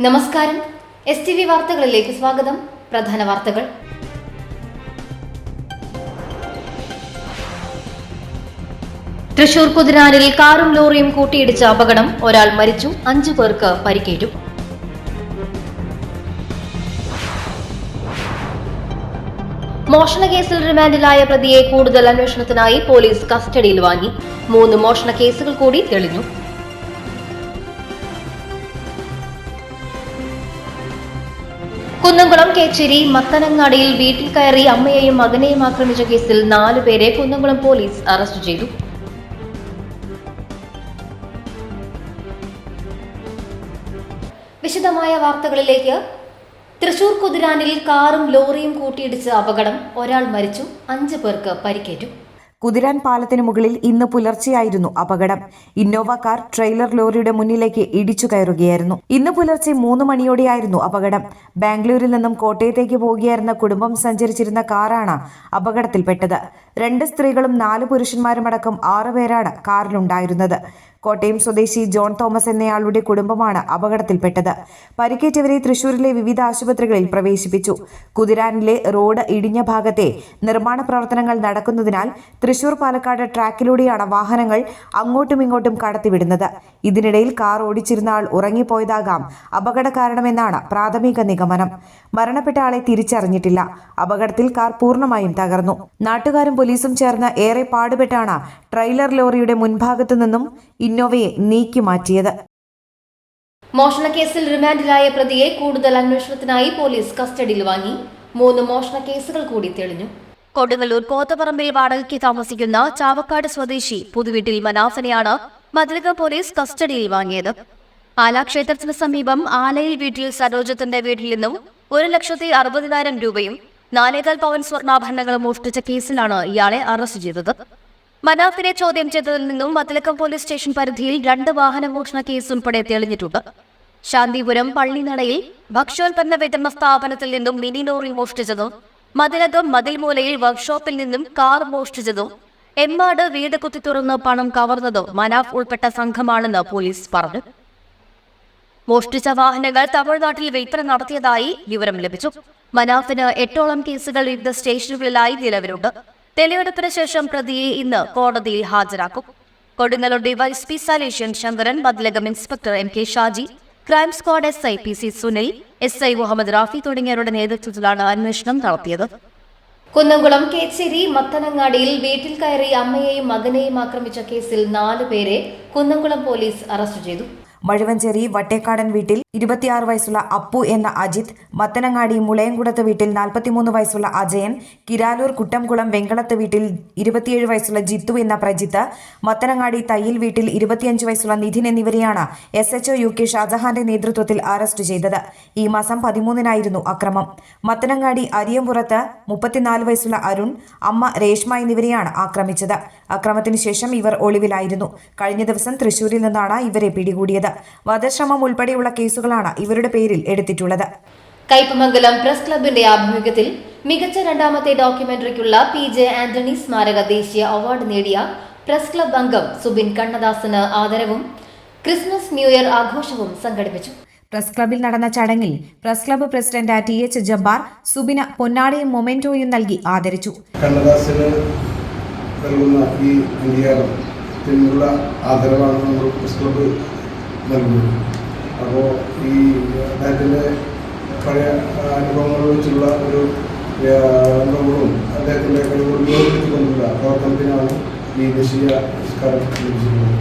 നമസ്കാരം. STV വാർത്തകളിലേക്ക് സ്വാഗതം. പ്രധാന വാർത്തകൾ. തൃശൂർ കുതിരാനിൽ കാറും ലോറിയും കൂട്ടിയിടിച്ച അപകടം. ഒരാൾ മരിച്ചു, 5 പേർക്ക് പരിക്കേറ്റു. മോഷണക്കേസിൽ റിമാൻഡിലായ പ്രതിയെ കൂടുതൽ അന്വേഷണത്തിനായി പോലീസ് കസ്റ്റഡിയിൽ വാങ്ങി. 3 മോഷണ കേസുകൾ കൂടി തെളിഞ്ഞു. കുന്നംകുളം കേച്ചേരി മത്തനങ്ങാടിയിൽ വീട്ടിൽ കയറി അമ്മയെയും മകനെയും ആക്രമിച്ച കേസിൽ 4 പേരെ കുന്നംകുളം പോലീസ് അറസ്റ്റ് ചെയ്തു. വിശദമായ വാർത്തകളിലേക്ക്. തൃശൂർ കുതിരാനിൽ കാറും ലോറിയും കൂട്ടിയിടിച്ച് അപകടം. ഒരാൾ മരിച്ചു, 5 പേർക്ക് പരിക്കേറ്റു. കുതിരാൻ പാലത്തിന് മുകളിൽ ഇന്ന് പുലർച്ചെയായിരുന്നു അപകടം. ഇന്നോവ കാർ ട്രെയിലർ ലോറിയുടെ മുന്നിലേക്ക് ഇടിച്ചു കയറുകയായിരുന്നു. ഇന്ന് പുലർച്ചെ 3 മണിയോടെയായിരുന്നു അപകടം. ബാംഗ്ലൂരിൽ നിന്നും കോട്ടയത്തേക്ക് പോകുകയായിരുന്ന കുടുംബം സഞ്ചരിച്ചിരുന്ന കാറാണ് അപകടത്തിൽപ്പെട്ടത്. 2 സ്ത്രീകളും 4 പുരുഷന്മാരുമടക്കം 6 പേരാണ് കാറിലുണ്ടായിരുന്നത്. കോട്ടയം സ്വദേശി ജോൺ തോമസ് എന്നയാളുടെ കുടുംബമാണ് അപകടത്തിൽപ്പെട്ടത്. പരിക്കേറ്റവരെ തൃശൂരിലെ വിവിധ ആശുപത്രികളിൽ പ്രവേശിപ്പിച്ചു. കുതിരാനിലെ റോഡ് ഇടിഞ്ഞ ഭാഗത്തെ നിർമ്മാണ പ്രവർത്തനങ്ങൾ നടക്കുന്നതിനാൽ തൃശൂർ പാലക്കാട് ട്രാക്കിലൂടെയാണ് വാഹനങ്ങൾ അങ്ങോട്ടും ഇങ്ങോട്ടും കടത്തിവിടുന്നത്. ഇതിനിടയിൽ കാർ ഓടിച്ചിരുന്ന ആൾ ഉറങ്ങിപ്പോയതാകാം അപകട കാരണമെന്നാണ് പ്രാഥമിക നിഗമനം. മരണപ്പെട്ട ആളെ തിരിച്ചറിഞ്ഞിട്ടില്ല. അപകടത്തിൽ കാർ പൂർണ്ണമായും തകർന്നു. നാട്ടുകാരും പോലീസും ചേർന്ന് ഏറെ പാടുപെട്ടാണ് ട്രെയിലർ ലോറിയുടെ മുൻഭാഗത്തു നിന്നും ഇന്നോവയെ നീക്കി മാറ്റിയത്. മോഷണക്കേസിൽ റിമാൻഡിലായ പ്രതിയെ കൂടുതൽ അന്വേഷണത്തിനായി പോലീസ് കസ്റ്റഡിയിൽ വാങ്ങി. 3 മോഷണ കേസുകൾ കൂടി തെളിഞ്ഞു. കൊടുങ്ങല്ലൂർ കോത്തപ്പറമ്പിൽ വാടകയ്ക്ക് താമസിക്കുന്ന ചാവക്കാട് സ്വദേശി പുതുവീട്ടിൽ മനാഫിനെയാണ് മതിലകം പോലീസ് കസ്റ്റഡിയിൽ വാങ്ങിയത്. ആലാക്ഷേത്രത്തിന് സമീപം ആലയിൽ വീട്ടിൽ സരോജത്തിന്റെ വീട്ടിൽ നിന്നും 1,60,000 രൂപയും 4.25 പവൻ സ്വർണ്ണാഭരണങ്ങളും മോഷ്ടിച്ച കേസിലാണ് ഇയാളെ അറസ്റ്റ് ചെയ്തത്. മനാഫിനെ ചോദ്യം ചെയ്തതിൽ നിന്നും മതിലകം പോലീസ് സ്റ്റേഷൻ പരിധിയിൽ 2 വാഹന മോഷണ കേസ് ഉൾപ്പെടെ തെളിഞ്ഞിട്ടുണ്ട്. ശാന്തിപുരം പള്ളിനടയിൽ ഭക്ഷ്യോൽപ്പന്ന വിതരണ സ്ഥാപനത്തിൽ നിന്നും മിനി ലോറി മോഷ്ടിച്ചതും മതിലകം മതിൽമൂലയിൽ വർക്ക്ഷോപ്പിൽ നിന്നും കാർ മോഷ്ടിച്ചതും എമ്മാട് വീട് കുത്തി തുറന്ന് പണം കവർന്നതും മനാഫ് ഉൾപ്പെട്ട സംഘമാണെന്ന് പോലീസ് പറഞ്ഞു. മോഷ്ടിച്ച വാഹനങ്ങൾ തമിഴ്നാട്ടിൽ വിൽപ്പന നടത്തിയതായി വിവരം ലഭിച്ചു. മനാഫിന് 8ഓളം കേസുകൾ വിവിധ സ്റ്റേഷനുകളിലായി നിലവിലുണ്ട്. തെളിവെടുപ്പിന് ശേഷം പ്രതിയെ ഇന്ന് കോടതിയിൽ ഹാജരാക്കും. Kodungallur DYSP Saleshyan Shankaran, Mathilakam inspector MK Shaji, crime squad SI PC Sunil, SI Muhammad Rafi തുടങ്ങിയവരുടെ നേതൃത്വത്തിലാണ് അന്വേഷണം നടത്തിയത്. കുന്നംകുളം കേച്ചേരി മത്തനങ്ങാടിയിൽ വീട്ടിൽ കയറി അമ്മയെയും മകനെയും ആക്രമിച്ച കേസിൽ 4 പേരെ കുന്നംകുളം പോലീസ് അറസ്റ്റ് ചെയ്തു. മഴുവഞ്ചേരി വട്ടേക്കാടൻ വീട്ടിൽ 26 വയസ്സുള്ള അപ്പു എന്ന അജിത്, മത്തനങ്ങാടി മുളയംകുടത്ത് വീട്ടിൽ 43 വയസ്സുള്ള അജയൻ, കിരാലൂർ കുട്ടംകുളം വെങ്കളത്ത് വീട്ടിൽ 27 വയസ്സുള്ള ജിത്തു എന്ന പ്രജിത്ത്, മത്തനങ്ങാടി തയ്യിൽ വീട്ടിൽ 25 വയസ്സുള്ള നിധിൻ എന്നിവരെയാണ് SHO UK ഷാജഹാന്റെ നേതൃത്വത്തിൽ അറസ്റ്റ് ചെയ്തത്. ഈ മാസം 13-നായിരുന്നു അക്രമം. മത്തനങ്ങാടി അരിയമ്പുറത്ത് 34 വയസ്സുള്ള അരുൺ, അമ്മ രേഷ്മ എന്നിവരെയാണ് ആക്രമിച്ചത്. അക്രമത്തിനു ശേഷം ഇവർ ഒളിവിലായിരുന്നു. കഴിഞ്ഞ ദിവസം തൃശൂരിൽ നിന്നാണ് ഇവരെ പിടികൂടിയത്. വധശ്രമം ഉൾപ്പെടെയുള്ള കേസുകളാണ് ഇവരുടെ പേരിൽ എടുത്തിട്ടുള്ളത്. കയ്പമംഗലം പ്രസ് ക്ലബിന്റെ ആഭിമുഖ്യത്തിൽ മികച്ച 2ാമത്തെ ഡോക്യുമെന്ററിക്കുള്ള PJ ആന്റണി സ്മാരക ദേശീയ അവാർഡ് നേടിയ പ്രസ് ക്ലബ് അംഗം സുബിൻ കണ്ണദാസിന് ആദരവും ക്രിസ്മസ് ന്യൂ ഇയർ ആഘോഷവും സംഘടിപ്പിച്ചു. പ്രസ് ക്ലബിൽ നടന്ന ചടങ്ങിൽ press club president TH Jabbar സുബിന് പൊന്നാടയും മൊമെന്റോയും നൽകി ആദരിച്ചു. കണ്ണദാസിന് നൽകുന്ന ഈ അംഗീകാരത്തിനുള്ള ആദരവാണ് നമ്മൾ പ്രസ് ക്ലബ്ബ് നൽകുന്നത്. അപ്പോൾ ഈ അദ്ദേഹത്തിൻ്റെ പഴയ അനുഭവങ്ങൾ വെച്ചുള്ള ഒരു അനുഭവങ്ങളും അദ്ദേഹത്തിൻ്റെ കഴിവുകൾ ഉപയോഗപ്പെടുത്തിക്കൊണ്ടുള്ള പ്രവർത്തനത്തിനാണ് ഈ ദേശീയ പുരസ്കാരം ലഭിച്ചിട്ടുള്ളത്.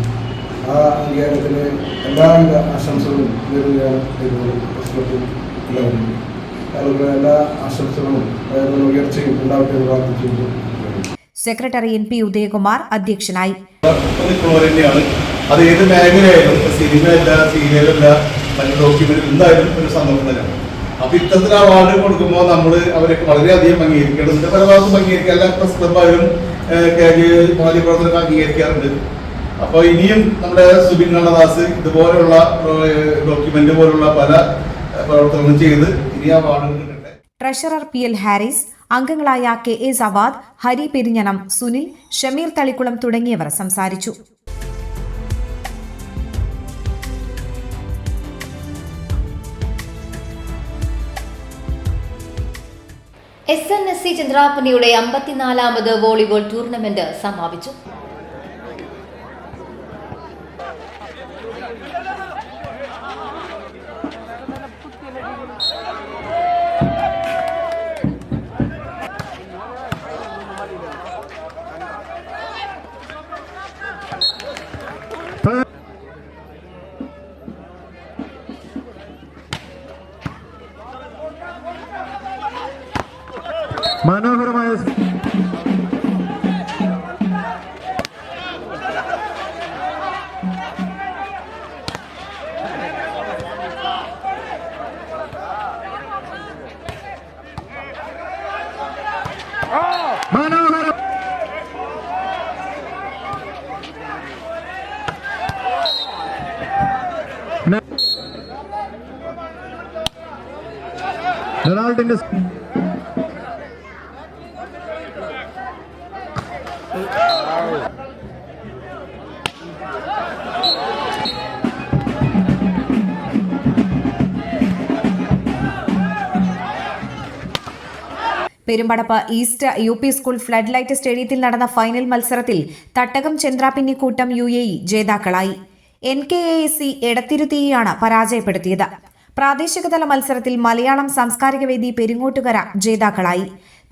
ആ അംഗീകാരത്തിന് എല്ലാവിധ ആശംസകളും നേരുകയാണ് പ്രസ് ക്ലബ്ബിൽ എല്ലാവരും. അതുപോലെ എല്ലാ ആശംസകളും അതേപോലെ ഉയർച്ചയും ഉണ്ടാവട്ടെ എന്ന് പ്രാർത്ഥിച്ചുകൊണ്ട് സെക്രട്ടറി NP ഉദയകുമാർ അധ്യക്ഷനായി. അത് ഏത് മേഖലയായാലും സിനിമയല്ല, സീരിയലല്ല, മറ്റു ഡോക്യുമെന്റ് എന്തായാലും ഒരു സംഭവം തന്നെയാണ്. അപ്പൊ ഇത്തരത്തിൽ അവാർഡ് കൊടുക്കുമ്പോൾ നമ്മൾ അവരെ വളരെയധികം അംഗീകരിക്കേണ്ടതുണ്ട്. പല ഭാഗത്തും അംഗീകരിക്കുക, എല്ലാ പ്രസ് ക്ലബ്ബായാലും മാധ്യമപ്രവർത്തകർക്ക് അംഗീകരിക്കാറുണ്ട്. അപ്പോൾ ഇനിയും നമ്മുടെ സുബിൻ കണ്ണദാസ് ഇതുപോലുള്ള ഡോക്യുമെന്റ് പോലുള്ള പല പ്രവർത്തനങ്ങളും ചെയ്ത് ഇനി അവാർഡ് കിട്ടട്ടെ. ട്രഷറർ PL ഹാരിസ്, അംഗങ്ങളായ KA സവാദ്, ഹരി പെരിഞ്ഞനം, സുനിൽ, ഷമീർ തളിക്കുളം തുടങ്ങിയവർ സംസാരിച്ചു. SNSC ചന്ദ്രാപ്പനിയുടെ 54ാമത് വോളിബോൾ ടൂർണമെന്റ് സമാപിച്ചു. മനോഹരമായ ഡൊണാൾഡിന്റെ Perumpadappu east UP school flood light സ്റ്റേഡിയത്തിൽ നടന്ന ഫൈനൽ മത്സരത്തിൽ തട്ടകം ചന്ദ്രാപിന്നിക്കൂട്ടം UAE ജേതാക്കളായി. NKASC എടത്തിരുത്തിയെയാണ് പരാജയപ്പെടുത്തിയത്. പ്രാദേശികതല മത്സരത്തിൽ മലയാളം സാംസ്കാരിക വേദി പെരിങ്ങോട്ടുകര ജേതാക്കളായി.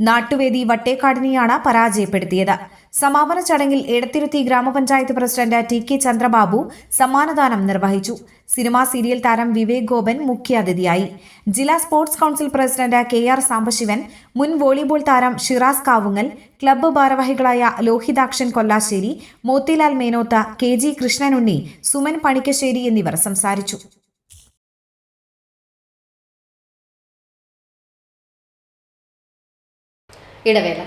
നാട്ടുവേദി വട്ടേക്കാടിനെയാണ് പരാജയപ്പെടുത്തിയത്. സമാപന ചടങ്ങിൽ എടത്തിരുത്തി ഗ്രാമപഞ്ചായത്ത് പ്രസിഡന്റ് TK ചന്ദ്രബാബു സമ്മാനദാനം നിർവഹിച്ചു. സിനിമാ സീരിയൽ താരം വിവേക് ഗോപൻ മുഖ്യാതിഥിയായി. ജില്ലാ sports council president KR Sambasivan, മുൻ വോളിബോൾ താരം ഷിറാസ് കാവുങ്ങൽ, ക്ലബ്ബ് ഭാരവാഹികളായ ലോഹിതാക്ഷൻ കൊല്ലാശ്ശേരി, മോത്തിലാൽ മേനോത്ത, KG കൃഷ്ണനുണ്ണി, സുമൻ പണിക്കശ്ശേരി എന്നിവർ സംസാരിച്ചു. ഇടവേള.